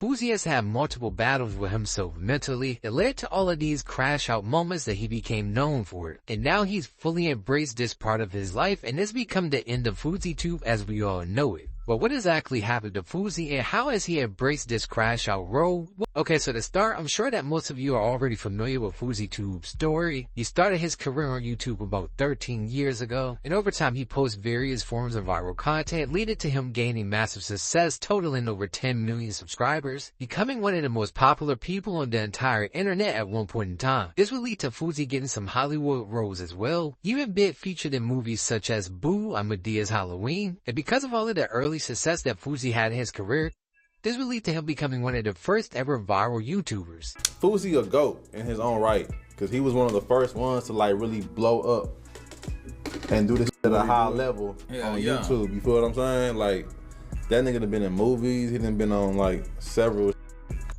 Fousey has had multiple battles with himself mentally. It led to all of these crash out moments that he became known for. And now he's fully embraced this part of his life, and it's become the end of Fousey tube as we all know it. But what exactly happened to Fousey, and how has he embraced this crash out role? Okay, so to start, I'm sure that most of you are already familiar with Fousey tube's story. He started his career on YouTube about 13 years ago, and over time he posted various forms of viral content, leading to him gaining massive success, totaling over 10 million subscribers, becoming one of the most popular people on the entire internet at one point in time. This would lead to Fousey getting some Hollywood roles as well, even being featured in movies such as Boo, Amadeus Halloween, and because of all of the early success that Fousey had in his career, this would lead to him becoming one of the first ever viral YouTubers. Fousey a GOAT in his own right, because he was one of the first ones to like really blow up and do this at a high level on YouTube. You feel what I'm saying? Like, that nigga done been in movies, he done been on like several.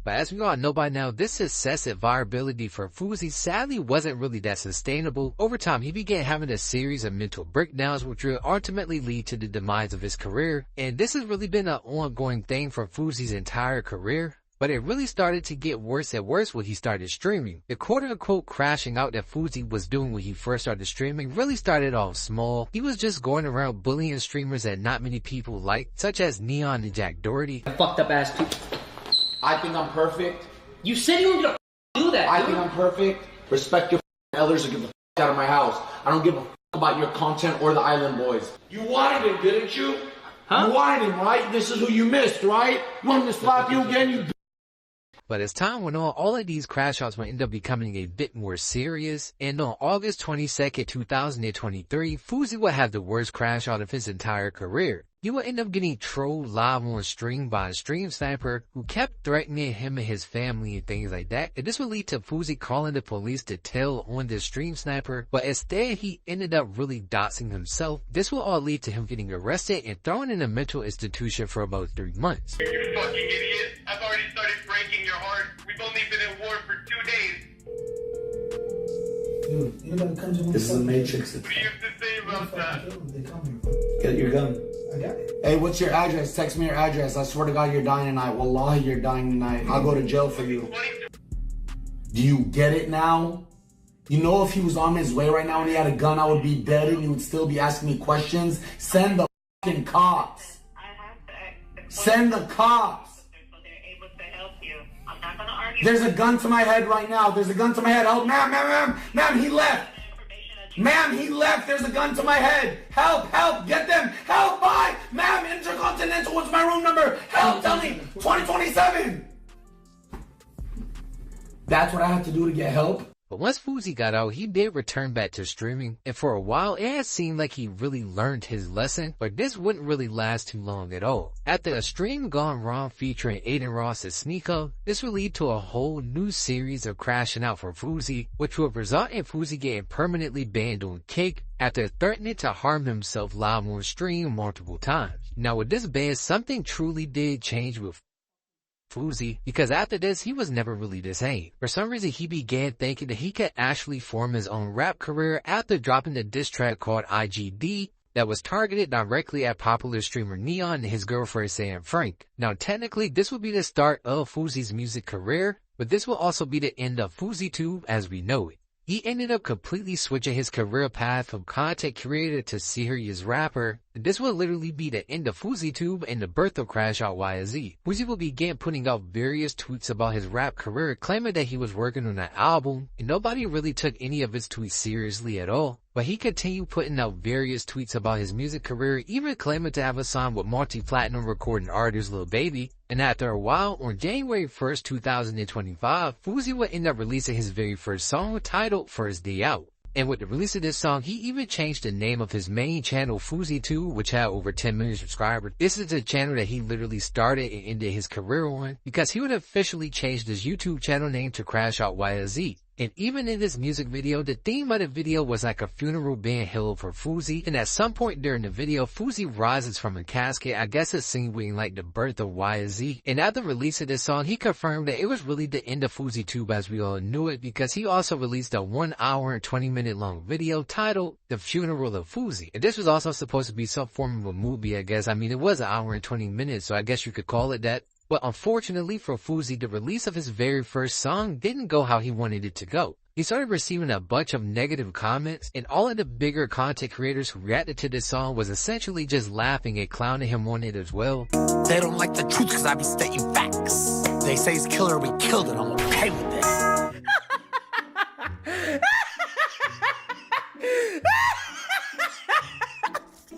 But as we all know by now, this success and viability for Fousey sadly wasn't really that sustainable. Over time, he began having a series of mental breakdowns, which would ultimately lead to the demise of his career. And this has really been an ongoing thing for Fousey's entire career. But it really started to get worse and worse when he started streaming. The quote-unquote crashing out that Fousey was doing when he first started streaming really started off small. He was just going around bullying streamers that not many people liked, such as Neon and Jack Doherty. Fucked up ass people. I think I'm perfect. You said you were gonna do that, I think I'm perfect. Respect your elders and get the out of my house. I don't give a about your content or the Island Boys. You wanted him, didn't you? Huh? You wanted him, right? This is who you missed, right? You want him to slap you again, you. But as time went on, all of these crash outs would end up becoming a bit more serious, and on August 22nd, 2023, Fousey would have the worst crash out of his entire career. He would end up getting trolled live on stream by a stream sniper who kept threatening him and his family and things like that, and this would lead to Fousey calling the police to tell on the stream sniper, but instead he ended up really doxing himself. This will all lead to him getting arrested and thrown in a mental institution for about 3 months. You fucking idiot. I've already started breaking your heart. We've only been at war for 2 days. Dude, you gotta come to me. This is the Matrix. What do you have to say about that? They come here. Get your gun. I got it. Hey, what's your address? Text me your address. I swear to God, you're dying tonight. Wallahi, you're dying tonight. I'll go to jail for you. Do you get it now? You know, if he was on his way right now and he had a gun, I would be dead and he would still be asking me questions. Send the fucking cops. Send the cops. There's a gun to my head right now. There's a gun to my head. Help, ma'am, he left. Ma'am, he left. There's a gun to my head. Help, get them. Help, bye. Ma'am, Intercontinental, what's my room number? Help, tell me. 2027. That's what I have to do to get help. But once Fousey got out, he did return back to streaming, and for a while it had seemed like he really learned his lesson, but this wouldn't really last too long at all. After a stream gone wrong featuring Aiden Ross and Sneeko, this would lead to a whole new series of crashing out for Fousey, which would result in Fousey getting permanently banned on Kick after threatening to harm himself live on stream multiple times. Now with this ban, something truly did change with Fousey, because after this, he was never really the same. For some reason, he began thinking that he could actually form his own rap career after dropping the diss track called IGD that was targeted directly at popular streamer Neon and his girlfriend Sam Frank. Now, technically, this would be the start of Fousey's music career, but this will also be the end of Fousey tube as we know it. He ended up completely switching his career path from content creator to serious rapper. This will literally be the end of Fousey tube and the birth of crashout YZ. Fousey will begin putting out various tweets about his rap career, claiming that he was working on an album, and nobody really took any of his tweets seriously at all. But he continued putting out various tweets about his music career, even claiming to have a song with multi-platinum recording artist Lil Baby. And after a while, on January 1st, 2025, Fousey would end up releasing his very first song titled First Day Out. And with the release of this song, he even changed the name of his main channel, Fousey 2, which had over 10 million subscribers. This is the channel that he literally started and ended his career on, because he would officially change his YouTube channel name to crashout YZ. And even in this music video, the theme of the video was like a funeral being held for Fousey. And at some point during the video, Fousey rises from a casket, I guess insinuating like the birth of YZ. And after releasing this song, he confirmed that it was really the end of Fousey tube as we all knew it, because he also released a 1 hour and 20 minute long video titled The Funeral of Fousey. And this was also supposed to be some form of a movie, I guess. I mean, it was 1 hour and 20 minutes, so I guess you could call it that. But unfortunately for Fousey, the release of his very first song didn't go how he wanted it to go. He started receiving a bunch of negative comments, and all of the bigger content creators who reacted to this song was essentially just laughing and clowning him on it as well. They don't like the truth because I be stating facts. They say he's killer, we killed it, I'm okay with it.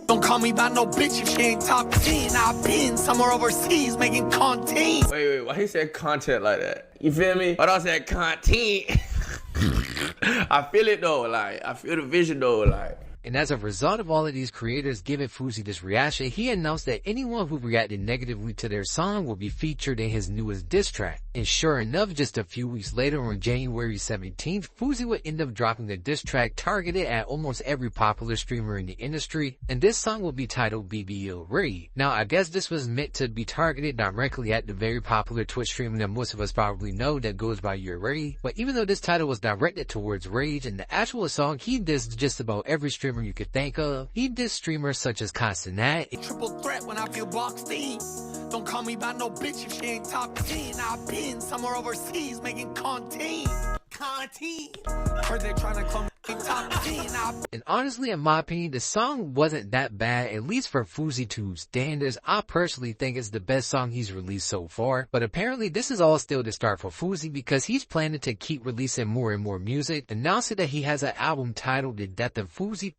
Don't call me by no bitch if she ain't top 10. I've been somewhere overseas making content. Wait, why he said content like that? You feel me? But I said content. I feel it though, like, I feel the vision though, like. And as a result of all of these creators giving Fousey this reaction, he announced that anyone who reacted negatively to their song will be featured in his newest diss track. And sure enough, just a few weeks later on January 17th, Fousey would end up dropping a diss track targeted at almost every popular streamer in the industry, and this song will be titled BBL Raid. Now, I guess this was meant to be targeted directly at the very popular Twitch streamer that most of us probably know that goes by Your Raid. But even though this title was directed towards Rage, in the actual song, he dissed just about every streamer you could think of. He dissed streamers such as Consonant. Triple threat when I feel boxed in. Don't call me by no bitch if she ain't top 10. I've been somewhere overseas making content. Heard they trying to call me top 10. And honestly, in my opinion, the song wasn't that bad, at least for Fousey 2's standards. I personally think it's the best song he's released so far. But apparently this is all still the start for Fousey, because he's planning to keep releasing more and more music, announcing that he has an album titled The Death of Fousey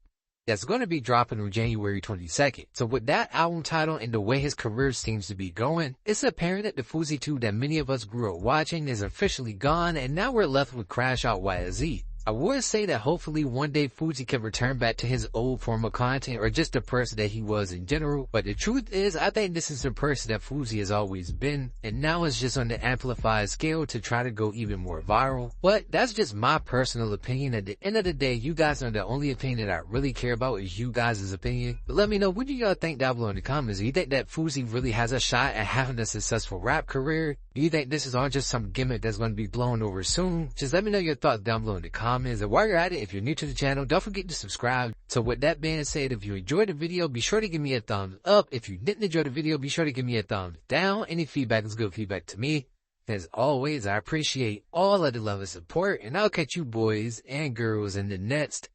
that's going to be dropping on January 22nd. So with that album title and the way his career seems to be going, it's apparent that the Fousey 2 that many of us grew up watching is officially gone, and now we're left with crashout YZ. I would say that hopefully one day Fousey can return back to his old form of content, or just the person that he was in general. But the truth is, I think this is the person that Fousey has always been, and now it's just on the amplified scale to try to go even more viral. But that's just my personal opinion. At the end of the day, you guys are the only opinion that I really care about is you guys' opinion. But let me know, what do y'all think down below in the comments? Do you think that Fousey really has a shot at having a successful rap career? Do you think this is all just some gimmick that's going to be blown over soon? Just let me know your thoughts down below in the comments. And while you're at it, if you're new to the channel, don't forget to subscribe. So with that being said, if you enjoyed the video, be sure to give me a thumbs up. If you didn't enjoy the video, be sure to give me a thumbs down. Any feedback is good feedback to me. As always, I appreciate all of the love and support, and I'll catch you boys and girls in the next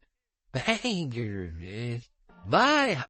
banger, man. Bye.